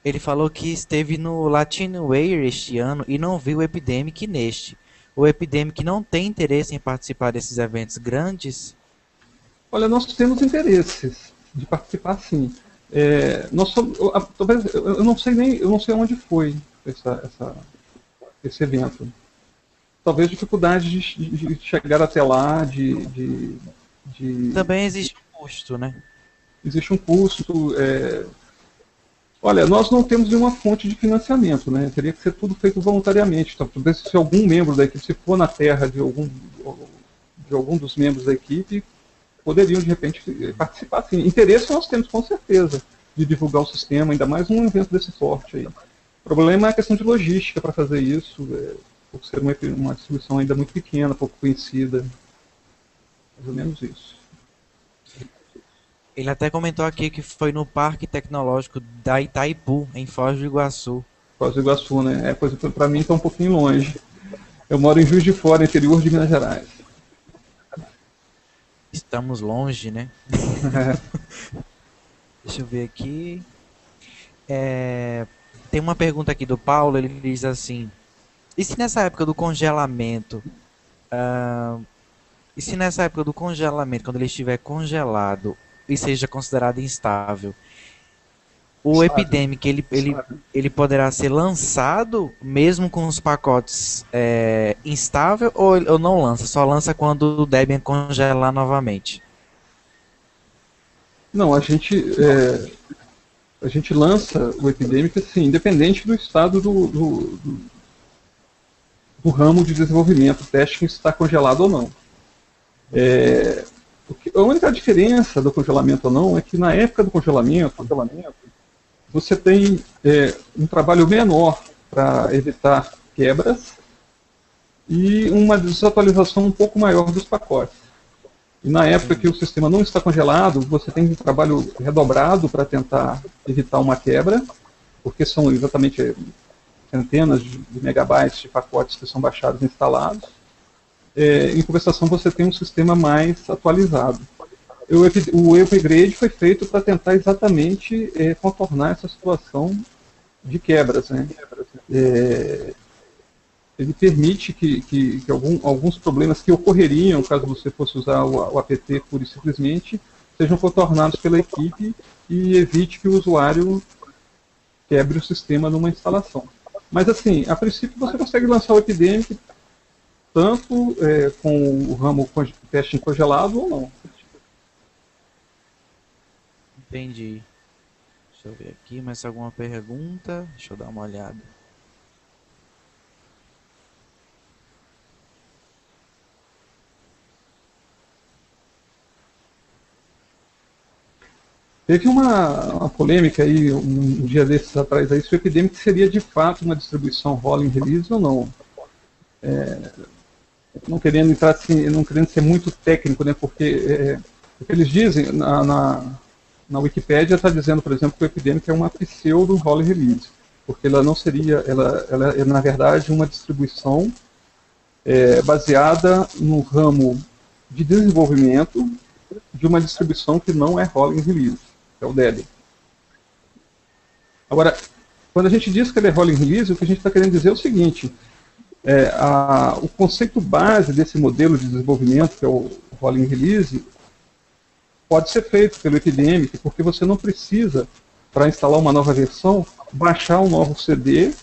A: Ele falou que esteve no Latinware este ano e não viu o Epidemic neste. O Epidemic não tem interesse em participar desses eventos grandes?
B: Olha, nós temos interesses de participar, sim. Talvez eu não sei onde foi esse evento. Talvez dificuldade de chegar até lá,
A: Também existe um custo, né?
B: Existe um custo. Olha, nós não temos nenhuma fonte de financiamento, né? Teria que ser tudo feito voluntariamente. Então, talvez se algum membro da equipe, se for na terra de algum dos membros da equipe, poderiam, de repente, participar. Sim. Interesse nós temos, com certeza, de divulgar o sistema, ainda mais um evento desse porte aí. O problema é a questão de logística para fazer isso, por ser uma distribuição ainda muito pequena, pouco conhecida. Mais ou menos isso.
A: Ele até comentou aqui que foi no Parque Tecnológico da Itaipu, em Foz do Iguaçu.
B: Foz do Iguaçu, né? Para mim está um pouquinho longe. Eu moro em Juiz de Fora, interior de Minas Gerais.
A: Estamos longe, né? Deixa eu ver aqui. Tem uma pergunta aqui do Paulo, ele diz assim: e se nessa época do congelamento, quando ele estiver congelado e seja considerado instável, o Epidemic ele poderá ser lançado mesmo com os pacotes instável, ou não lança? Só lança quando o Debian congelar novamente?
B: Não, a gente lança o Epidemic assim, independente do estado do ramo de desenvolvimento, teste que está congelado ou não. A única diferença do congelamento ou não é que na época do congelamento você tem um trabalho menor para evitar quebras e uma desatualização um pouco maior dos pacotes. E na época que o sistema não está congelado, você tem um trabalho redobrado para tentar evitar uma quebra, porque são exatamente centenas de megabytes de pacotes que são baixados e instalados. Em compensação, você tem um sistema mais atualizado. O upgrade foi feito para tentar exatamente contornar essa situação de quebras, né? Ele permite que alguns problemas que ocorreriam caso você fosse usar o apt pura e simplesmente sejam contornados pela equipe e evite que o usuário quebre o sistema numa instalação. Mas assim, a princípio você consegue lançar o Epidemic tanto com o ramo teste congelado ou não.
A: Entendi. Deixa eu ver aqui, mais alguma pergunta? Deixa eu dar uma olhada.
B: Teve uma polêmica aí, um dia desses atrás, aí, se o Epidemic seria de fato uma distribuição rolling release ou não. Não querendo entrar assim, não querendo ser muito técnico, né? Porque o que eles dizem na Wikipédia está dizendo, por exemplo, que o Epidemic é uma pseudo rolling release, porque ela não seria, ela é na verdade uma distribuição baseada no ramo de desenvolvimento de uma distribuição que não é rolling release, que é o Debian. Agora, quando a gente diz que ele é rolling release, o que a gente está querendo dizer é o seguinte: o conceito base desse modelo de desenvolvimento, que é o rolling release, pode ser feito pelo Epidemic, porque você não precisa, para instalar uma nova versão, baixar um novo CD,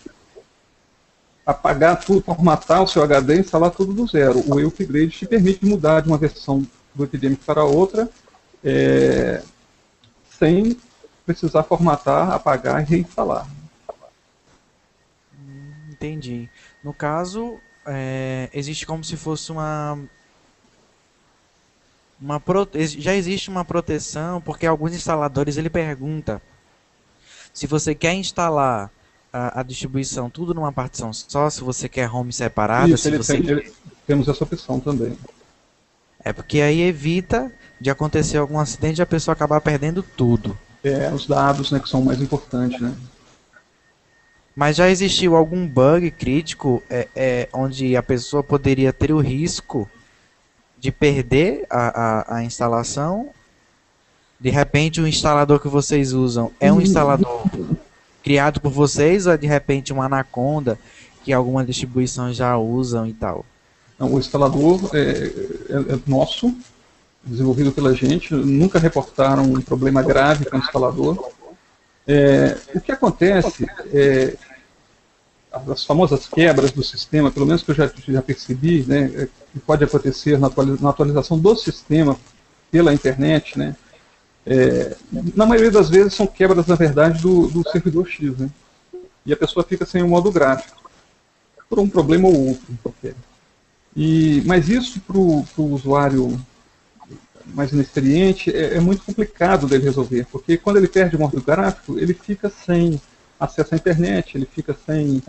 B: apagar tudo, formatar o seu HD e instalar tudo do zero. O upgrade te permite mudar de uma versão do Epidemic para outra, sem precisar formatar, apagar e reinstalar.
A: Entendi. No caso, existe como se fosse já existe uma proteção, porque alguns instaladores ele pergunta se você quer instalar a distribuição tudo numa partição só, se você quer ROM separada,
B: Isso,
A: se você
B: temos essa opção também.
A: é porque aí evita de acontecer algum acidente e a pessoa acabar perdendo tudo.
B: Os dados, né, que são mais importantes, né?
A: Mas já existiu algum bug crítico onde a pessoa poderia ter o risco de perder a instalação? De repente, o instalador que vocês usam é um instalador criado por vocês ou é de repente uma Anaconda que alguma distribuição já usam e tal?
B: Não, o instalador é nosso, desenvolvido pela gente, nunca reportaram um problema grave com o instalador. O que acontece as famosas quebras do sistema, pelo menos que eu já percebi, né, que pode acontecer na atualização do sistema pela internet, né, na maioria das vezes são quebras, na verdade, do servidor X, né, e a pessoa fica sem o modo gráfico, por um problema ou outro qualquer. Mas isso para o usuário mais inexperiente é muito complicado dele resolver, porque quando ele perde o modo gráfico, ele fica sem acesso à internet, ele fica sem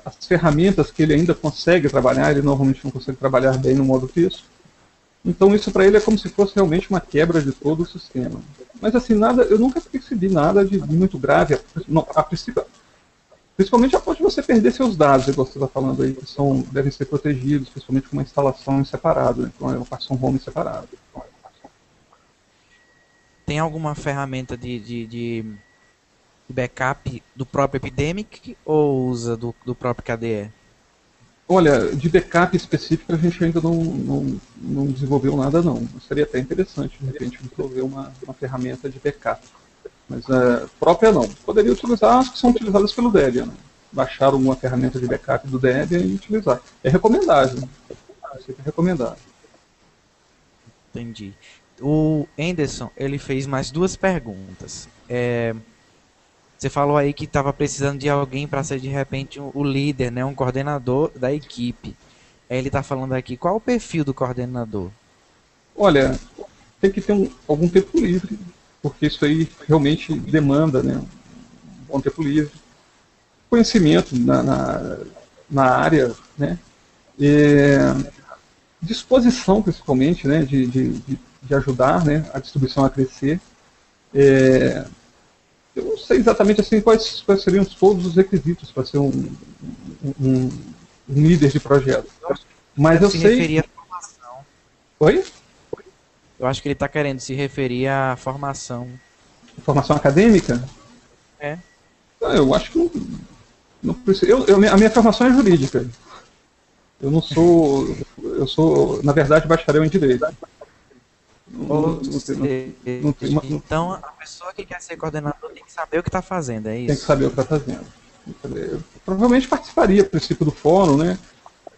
B: as ferramentas que ele ainda consegue trabalhar, ele normalmente não consegue trabalhar bem no modo texto. Então isso para ele é como se fosse realmente uma quebra de todo o sistema. Mas assim, eu nunca percebi nada de muito grave, a princípio, principalmente após você perder seus dados, igual você está falando aí, que devem ser protegidos, principalmente com uma instalação em separado, né, com uma partição home separada.
A: Tem alguma ferramenta de backup do próprio Epidemic ou usa do próprio KDE?
B: Olha, de backup específico a gente ainda não desenvolveu nada não. Seria até interessante, de repente, desenvolver uma ferramenta de backup. Mas própria não. Poderia utilizar as que são utilizadas pelo Debian. Né? Baixar alguma ferramenta de backup do Debian e utilizar. É recomendável. É recomendável.
A: Entendi. O Anderson, ele fez mais duas perguntas. Você falou aí que estava precisando de alguém para ser de repente o líder, né, um coordenador da equipe. Ele está falando aqui, qual o perfil do coordenador?
B: Olha, tem que ter algum tempo livre, porque isso aí realmente demanda, né, um bom tempo livre. Conhecimento na área, né, disposição principalmente, né, de ajudar, né, a distribuição a crescer. Eu não sei exatamente assim quais seriam todos os requisitos para ser um líder de projeto. Mas eu sei.
A: Referir à formação.
B: Oi?
A: Eu acho que ele está querendo se referir à formação.
B: Formação acadêmica? Não, eu acho que não precisa. A minha formação é jurídica. Eu não sou. Eu sou, na verdade, bacharel em direito.
A: Então, a pessoa que quer ser coordenador tem que saber o que está fazendo, é isso?
B: Tem que saber o que está fazendo. Provavelmente participaria, a princípio, do fórum, né?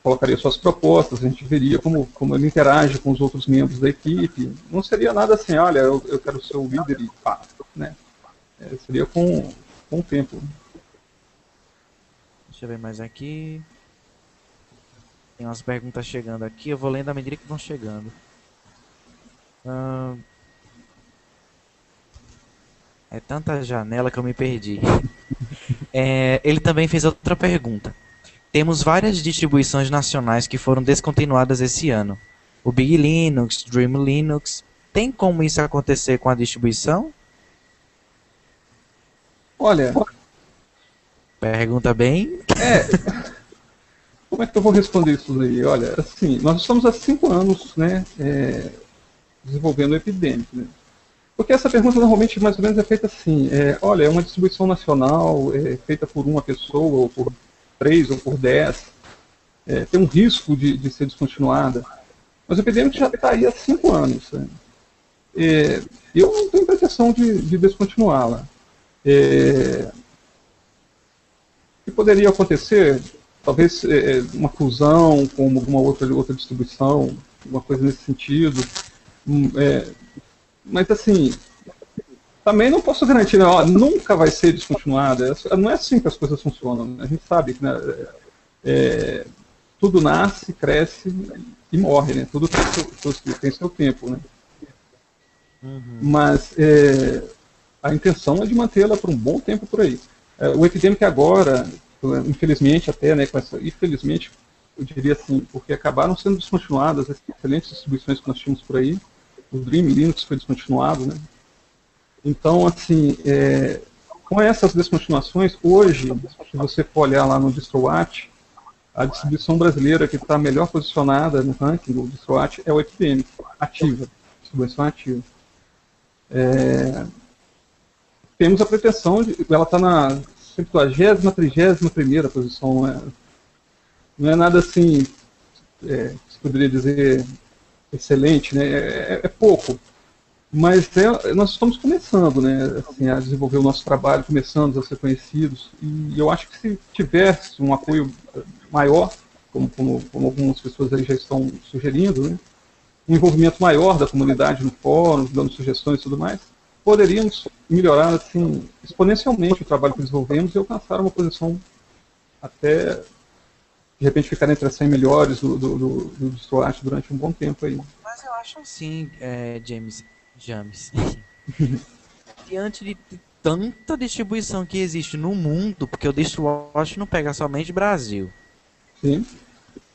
B: Colocaria suas propostas, a gente veria como ele interage com os outros membros da equipe. Não seria nada assim, olha, eu quero ser o líder e pá, né? Seria com o tempo.
A: Deixa eu ver mais aqui. Tem umas perguntas chegando aqui, eu vou lendo à medida que vão chegando. Ah, é tanta janela que eu me perdi. Ele também fez outra pergunta. Temos várias distribuições nacionais que foram descontinuadas esse ano. O Big Linux, Dream Linux. Tem como isso acontecer com a distribuição?
B: Olha,
A: Pergunta bem.
B: como é que eu vou responder isso daí? Olha, assim, nós estamos há 5 anos, né, desenvolvendo o Epidemic, né? Porque essa pergunta normalmente mais ou menos é feita assim, olha, é uma distribuição nacional, feita por uma pessoa, ou por 3, ou por 10, tem um risco de ser descontinuada. Mas o Epidemic já está aí há 5 anos. Né? Eu não tenho pretensão de descontinuá-la. O que poderia acontecer? Talvez uma fusão com alguma outra distribuição, uma coisa nesse sentido. Mas assim, também não posso garantir, né? Ó, nunca vai ser descontinuada. Não é assim que as coisas funcionam. Né? A gente sabe que né, tudo nasce, cresce e morre, né? Tudo tem seu tempo, né? Mas a intenção é de mantê-la por um bom tempo por aí. O Epidemic agora, infelizmente até, né, infelizmente, eu diria assim, porque acabaram sendo descontinuadas as excelentes distribuições que nós tínhamos por aí. O Dream Linux foi descontinuado, né? Então, assim, com essas descontinuações, hoje, se você for olhar lá no DistroWatch, a distribuição brasileira que está melhor posicionada no ranking do DistroWatch é o Epidemic, ativa, distribuição ativa. Temos a pretensão ela está na 70ª, 31ª posição, não é nada assim, se poderia dizer, excelente, né? É pouco. Mas nós estamos começando, né, assim, a desenvolver o nosso trabalho, começando a ser conhecidos, e eu acho que se tivesse um apoio maior, como algumas pessoas aí já estão sugerindo, né, um envolvimento maior da comunidade no fórum, dando sugestões e tudo mais, poderíamos melhorar assim, exponencialmente o trabalho que desenvolvemos e alcançar uma posição até, de repente, ficar entre as 100 melhores do DistroWatch durante um bom tempo aí.
A: Mas eu acho assim, James. Diante de tanta distribuição que existe no mundo, porque o DistroWatch não pega somente Brasil.
B: Sim.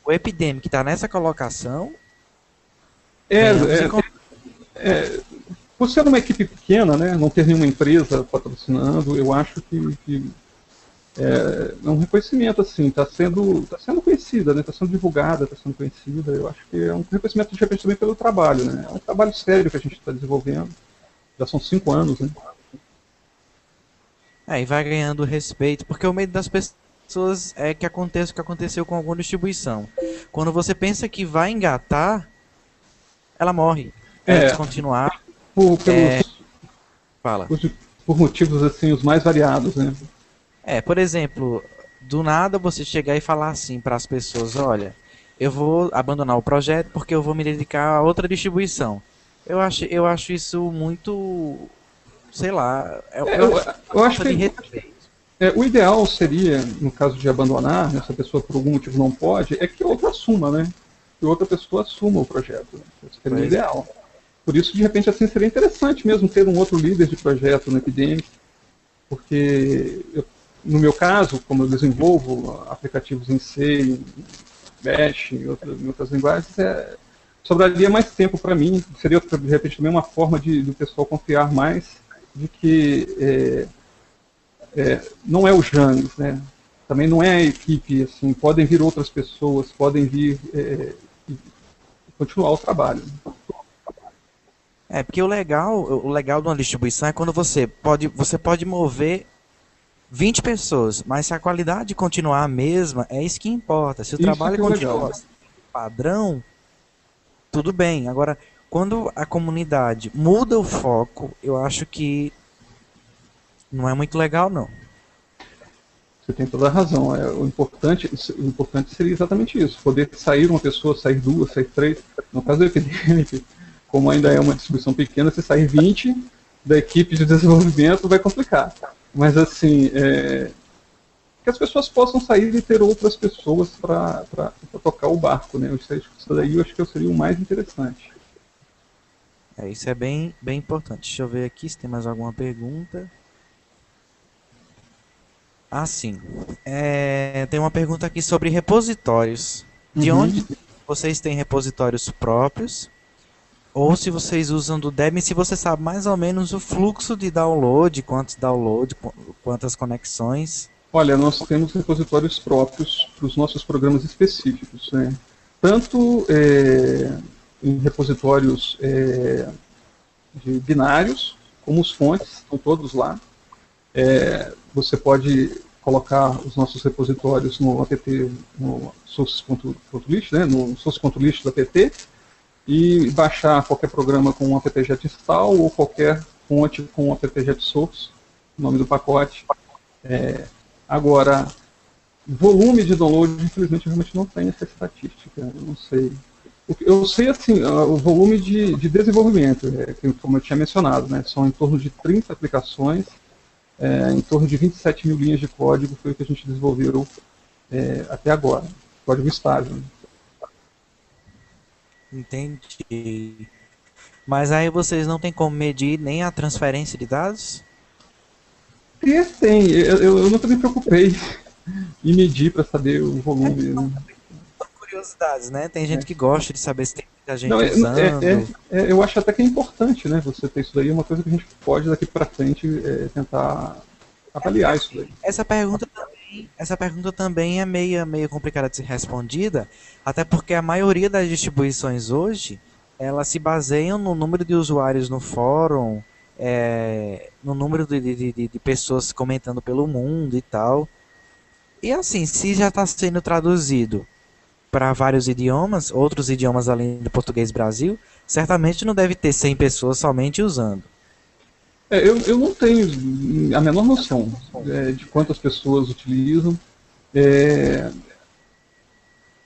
A: O Epidemic está nessa colocação.
B: É, por ser uma equipe pequena, né, não ter nenhuma empresa patrocinando, eu acho que é um reconhecimento, assim, está sendo conhecida, né, está sendo divulgada, está sendo conhecida, eu acho que é um reconhecimento de repente também pelo trabalho, né, é um trabalho sério que a gente está desenvolvendo, já são 5 anos, né.
A: E vai ganhando respeito, porque o medo das pessoas é que aconteça o que aconteceu com alguma distribuição. Quando você pensa que vai engatar, ela morre. Ela descontinuar.
B: Pelos,
A: Fala.
B: por motivos assim os mais variados, né.
A: Por exemplo, do nada você chegar e falar assim para as pessoas, olha, eu vou abandonar o projeto porque eu vou me dedicar a outra distribuição. Eu acho isso muito, sei lá,
B: eu acho que o ideal seria, no caso de abandonar, né, se a pessoa por algum motivo não pode, é que outra assuma, né? Que outra pessoa assuma o projeto. Né? Isso seria o ideal. Por isso, de repente, assim, seria interessante mesmo ter um outro líder de projeto no Epidemic, porque, no meu caso, como eu desenvolvo aplicativos em C, em Bash, em outras linguagens, sobraria mais tempo para mim. Seria, de repente, também uma forma do pessoal confiar mais de que não é o James, né? Também não é a equipe, assim, podem vir outras pessoas, podem vir e continuar o trabalho.
A: Porque o legal de uma distribuição é quando você pode mover 20 pessoas, mas se a qualidade continuar a mesma, é isso que importa. Se o trabalho continuar padrão, tudo bem. Agora, quando a comunidade muda o foco, eu acho que não é muito legal, não.
B: Você tem toda a razão. O importante seria exatamente isso. Poder sair uma pessoa, sair duas, sair três. No caso do Epidemic, como ainda é uma distribuição pequena, se sair 20 da equipe de desenvolvimento vai complicar. Mas assim, que as pessoas possam sair e ter outras pessoas para tocar o barco, né? Isso daí eu acho que seria o mais interessante.
A: Isso é bem, bem importante. Deixa eu ver aqui se tem mais alguma pergunta. Ah, sim. Tem uma pergunta aqui sobre repositórios. De onde vocês têm repositórios próprios? Ou se vocês usam do Debian, se você sabe mais ou menos o fluxo de download, quantos download, quantas conexões.
B: Olha, nós temos repositórios próprios para os nossos programas específicos, né? Tanto em repositórios de binários, como os fontes, estão todos lá. Você pode colocar os nossos repositórios no apt, no source.list, né? No source.list do apt, e baixar qualquer programa com um apt-get install ou qualquer fonte com um apt-get source, o nome do pacote. Agora, volume de download, infelizmente, eu realmente não tenho essa estatística, eu não sei. Eu sei, assim, o volume de desenvolvimento, como eu tinha mencionado, né, são em torno de 30 aplicações, em torno de 27 mil linhas de código foi o que a gente desenvolveu até agora, código estável. Né?
A: Entendi. Mas aí vocês não tem como medir nem a transferência de dados?
B: Tem. Eu nunca me preocupei em medir para saber o volume. Né?
A: Curiosidades, né? Tem gente que gosta de saber se tem muita gente
B: Não,
A: usando.
B: eu acho até que é importante, né? Você ter isso daí, é uma coisa que a gente pode daqui para frente tentar avaliar isso daí.
A: Essa pergunta também é meio complicada de ser respondida, até porque a maioria das distribuições hoje, elas se baseiam no número de usuários no fórum, no número de pessoas comentando pelo mundo e tal. E assim, se já está sendo traduzido para vários idiomas, outros idiomas além do português Brasil, certamente não deve ter 100 pessoas somente usando.
B: Eu não tenho a menor noção de quantas pessoas utilizam.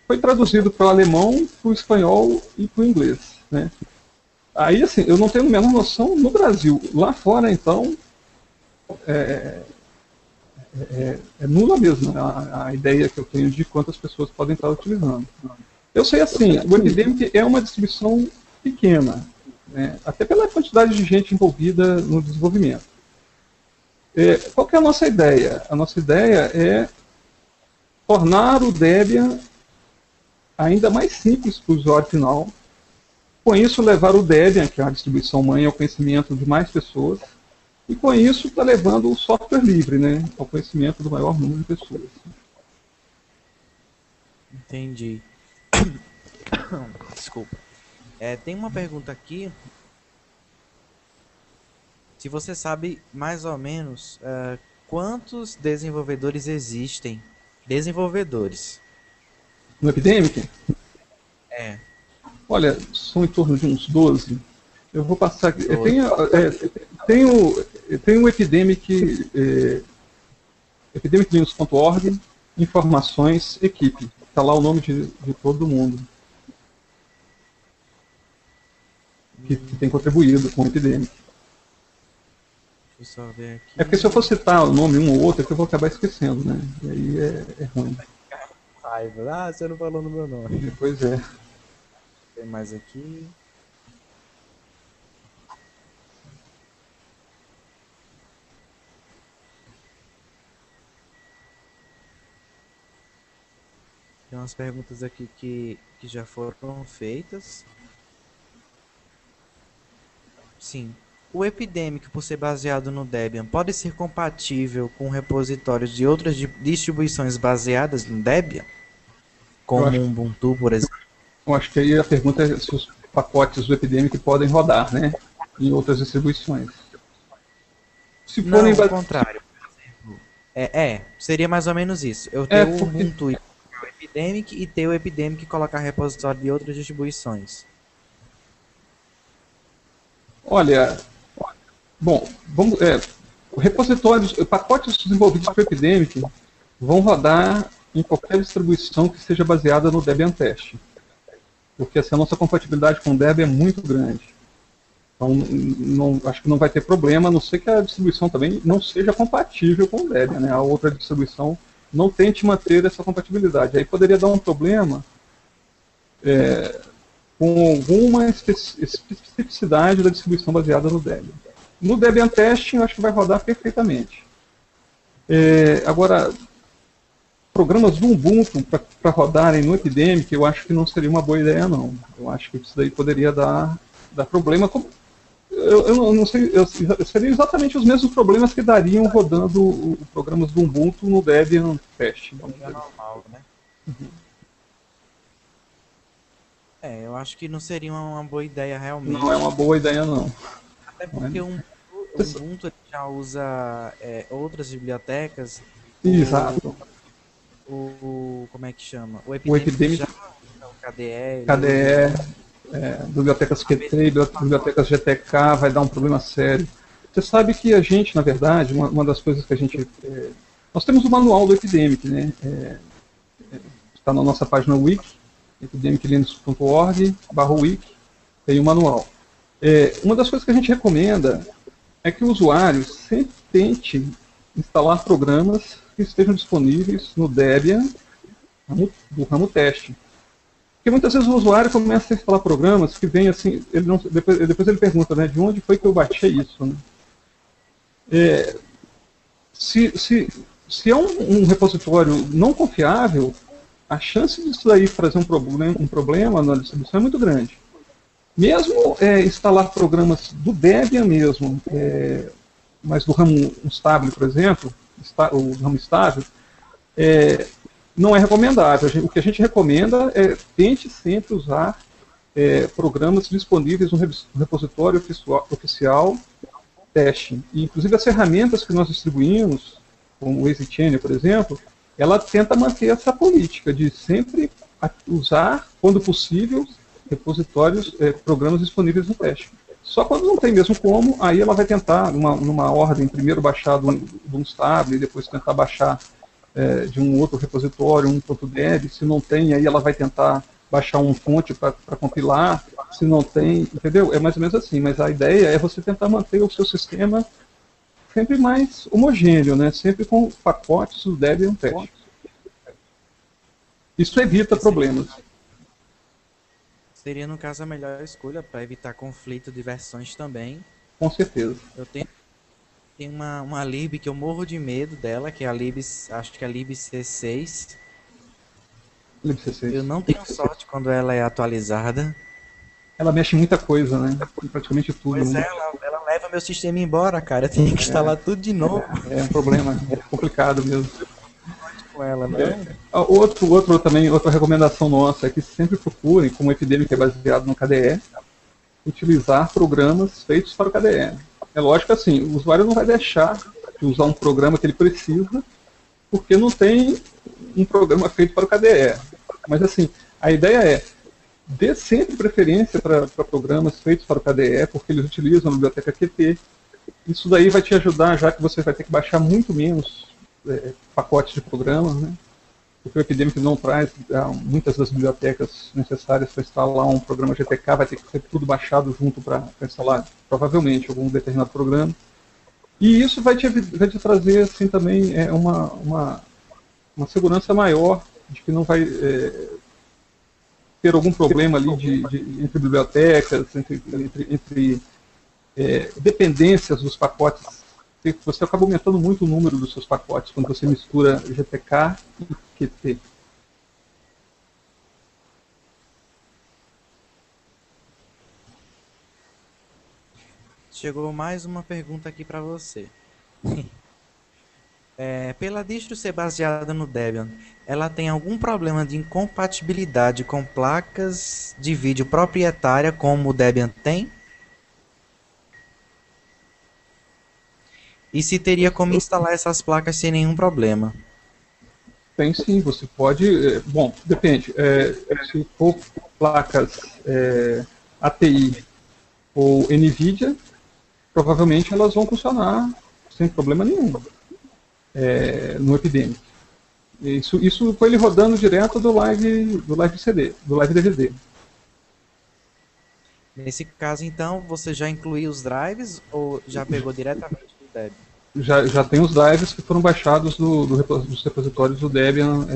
B: Foi traduzido para o alemão, para o espanhol e para o inglês. Né? Aí, assim, eu não tenho a menor noção no Brasil. Lá fora, então, é nula mesmo a ideia que eu tenho de quantas pessoas podem estar utilizando. Eu sei, assim, o Epidemic é uma distribuição pequena, né? Até pela quantidade de gente envolvida no desenvolvimento. Qual que é a nossa ideia? A nossa ideia é tornar o Debian ainda mais simples para o usuário final. Com isso, levar o Debian, que é uma distribuição mãe, ao conhecimento de mais pessoas. E com isso, está levando o software livre, né, ao conhecimento do maior número de pessoas.
A: Entendi. Desculpa. Tem uma pergunta aqui. Se você sabe mais ou menos quantos desenvolvedores existem? Desenvolvedores.
B: No Epidemic?
A: É.
B: Olha, são em torno de uns 12. Eu vou passar aqui. Tem o Epidemic, epidemiclinux.org, informações, equipe. Está lá o nome de todo mundo que tem contribuído com o Epidemic.
A: Deixa eu só ver aqui.
B: Porque se eu for citar o nome um ou outro, é que eu vou acabar esquecendo, né? E aí é ruim.
A: Raiva. Você não falou no meu nome.
B: Pois é.
A: Tem mais aqui. Tem umas perguntas aqui que já foram feitas. Sim. O Epidemic, por ser baseado no Debian, pode ser compatível com repositórios de outras distribuições baseadas no Debian? Como o Ubuntu, por exemplo?
B: Eu acho que aí a pergunta é se os pacotes do Epidemic podem rodar, né? Em outras distribuições.
A: Se forem ao contrário. Por exemplo, seria mais ou menos isso. Eu ter o Ubuntu e o Epidemic e ter o Epidemic e colocar repositório de outras distribuições.
B: Olha, bom, repositórios, pacotes desenvolvidos para o Epidemic vão rodar em qualquer distribuição que seja baseada no Debian Test. Porque assim, a nossa compatibilidade com o Debian é muito grande. Então, acho que não vai ter problema, a não ser que a distribuição também não seja compatível com o Debian, né? A outra distribuição não tente manter essa compatibilidade. Aí poderia dar um problema com alguma especificidade da distribuição baseada no Debian. No Debian Testing, eu acho que vai rodar perfeitamente. Agora, programas do Ubuntu para rodarem no Epidemic, eu acho que não seria uma boa ideia, não. Eu acho que isso daí poderia dar problema. Eu não sei, seria exatamente os mesmos problemas que dariam rodando programas do Ubuntu no Debian Testing.
A: É normal, né? Eu acho que não seria uma boa ideia realmente.
B: Não é uma boa ideia, não.
A: Até porque o Ubuntu já usa outras bibliotecas.
B: Exato.
A: Como é que chama? O
B: Epidemic
A: já usa o KDE.
B: Bibliotecas Qt, bibliotecas GTK, vai dar um problema sério. Você sabe que a gente, na verdade, uma das coisas que a gente... nós temos o manual do Epidemic, né? Está na nossa página wiki, epidemiclinux.org/wiki, tem o manual. Uma das coisas que a gente recomenda é que o usuário sempre tente instalar programas que estejam disponíveis no Debian do ramo teste. Porque muitas vezes o usuário começa a instalar programas que vem assim, depois ele pergunta, né, de onde foi que eu baixei isso, né? Se é um repositório não confiável, a chance disso daí trazer um problema na distribuição é muito grande. Mesmo instalar programas do Debian mesmo, mas do ramo Unstable, por exemplo, o ramo estável, não é recomendável. O que a gente recomenda é tente sempre usar programas disponíveis no repositório oficial testing. E, inclusive, as ferramentas que nós distribuímos, como o EasyChain, por exemplo, ela tenta manter essa política de sempre usar, quando possível, repositórios, programas disponíveis no teste. Só quando não tem mesmo como, aí ela vai tentar, numa ordem, primeiro baixar de um stable, e depois tentar baixar de um outro repositório, um .deb. Se não tem, aí ela vai tentar baixar um fonte para compilar. Se não tem, entendeu? É mais ou menos assim, mas a ideia é você tentar manter o seu sistema sempre mais homogêneo, né? Sempre com pacotes do Debian Test. Isso evita problemas.
A: Seria, no caso, a melhor escolha para evitar conflito de versões também.
B: Com certeza.
A: Eu tenho uma lib que eu morro de medo dela, que é a lib, acho que é a libc6.
B: libc6.
A: Eu não tenho sorte quando ela é atualizada.
B: Ela mexe muita coisa, né? Praticamente tudo.
A: Pois
B: né?
A: Ela leva meu sistema embora, cara. Eu tenho que instalar tudo de novo.
B: É um problema, é complicado mesmo.
A: Com ela, né?
B: Outra recomendação nossa é que sempre procurem, como o Epidemic é baseado no KDE, utilizar programas feitos para o KDE. É lógico assim, o usuário não vai deixar de usar um programa que ele precisa, porque não tem um programa feito para o KDE. Mas assim, a ideia é, dê sempre preferência para programas feitos para o KDE, porque eles utilizam a biblioteca Qt. Isso daí vai te ajudar, já que você vai ter que baixar muito menos pacotes de programas, né? Porque o Epidemic não traz muitas das bibliotecas necessárias para instalar um programa GTK, vai ter que ser tudo baixado junto para instalar, provavelmente, algum determinado programa. E isso vai te trazer, assim, também uma segurança maior de que não vai ter algum problema ali entre bibliotecas, entre dependências dos pacotes. Você acaba aumentando muito o número dos seus pacotes quando você mistura GTK e Qt.
A: Chegou mais uma pergunta aqui para você. Pela distro ser baseada no Debian, ela tem algum problema de incompatibilidade com placas de vídeo proprietária como o Debian tem? E se teria como instalar essas placas sem nenhum problema?
B: Tem sim, você pode... bom, depende. Se for placas ATI ou NVIDIA, provavelmente elas vão funcionar sem problema nenhum no Epidemic. Isso foi ele rodando direto do live CD, do live DVD.
A: Nesse caso, então, você já incluiu os drives ou já pegou diretamente do Debian?
B: Já tem os drives que foram baixados dos repositórios do Debian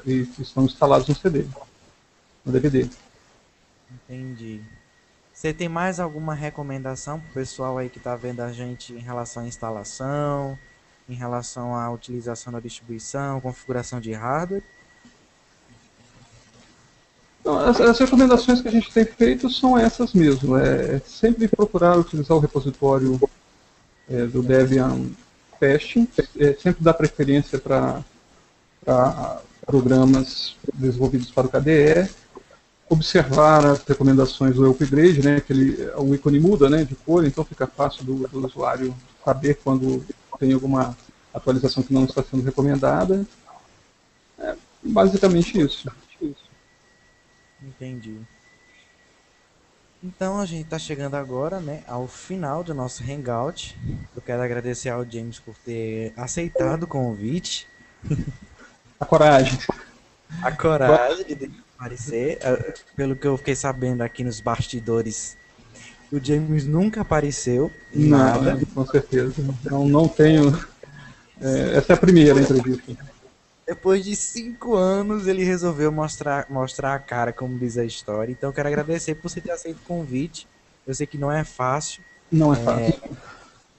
B: e estão instalados no CD, no DVD.
A: Entendi. Você tem mais alguma recomendação para o pessoal aí que está vendo a gente em relação à instalação, em relação à utilização da distribuição, configuração de hardware?
B: Então, as recomendações que a gente tem feito são essas mesmo. É sempre procurar utilizar o repositório do Debian Testing, sempre dar preferência para programas desenvolvidos para o KDE, observar as recomendações do upgrade, né, o ícone muda, né, de cor, então fica fácil do usuário saber quando tem alguma atualização que não está sendo recomendada. É basicamente isso.
A: Entendi. Então a gente está chegando agora, né, ao final do nosso Hangout. Eu quero agradecer ao James por ter aceitado o convite,
B: A coragem.
A: a coragem de aparecer. Pelo que eu fiquei sabendo aqui nos bastidores, o James nunca apareceu em nada.
B: Não, com certeza. Não tenho. Essa é a primeira entrevista.
A: Depois de 5 anos, ele resolveu mostrar a cara, como diz a história. Então, eu quero agradecer por você ter aceito o convite. Eu sei que não é fácil
B: Não é fácil.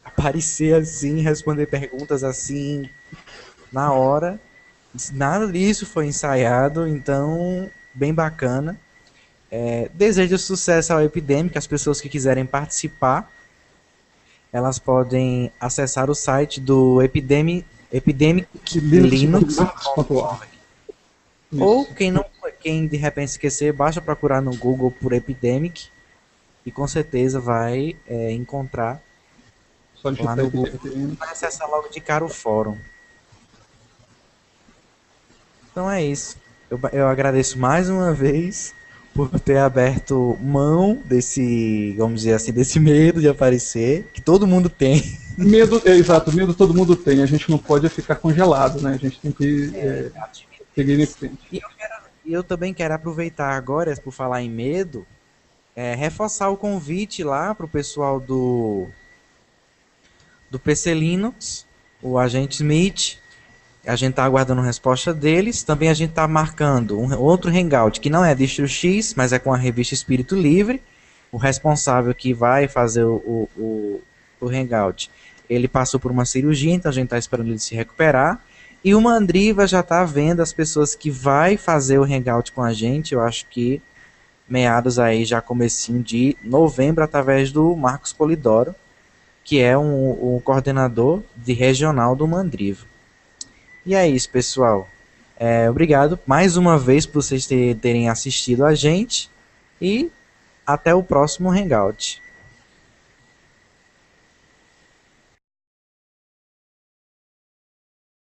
A: aparecer assim, responder perguntas assim, na hora. Nada disso foi ensaiado, então, bem bacana. Desejo sucesso ao Epidemic. As pessoas que quiserem participar, elas podem acessar o site do Epidemic Linux. Ou quem de repente esquecer, basta procurar no Google por Epidemic e com certeza vai encontrar
B: Só
A: lá no Google. Vai acessar logo de cara o fórum. Então é isso. Eu agradeço mais uma vez por ter aberto mão desse, vamos dizer assim, desse medo de aparecer, que todo mundo tem.
B: Exato, medo todo mundo tem. A gente não pode ficar congelado, né? A gente tem que seguir em frente.
A: E eu também quero aproveitar agora, por falar em medo, reforçar o convite lá para o pessoal do PC Linux, o agente Smith. A gente está aguardando a resposta deles. Também a gente está marcando um outro Hangout, que não é DistroX, mas é com a revista Espírito Livre. O responsável que vai fazer o Hangout, ele passou por uma cirurgia, então a gente está esperando ele se recuperar. E o Mandriva já está vendo as pessoas que vai fazer o Hangout com a gente. Eu acho que meados aí, já comecinho de novembro, através do Marcos Polidoro, que é um coordenador de regional do Mandriva. E é isso, pessoal. Obrigado mais uma vez por vocês terem assistido a gente. E até o próximo Hangout.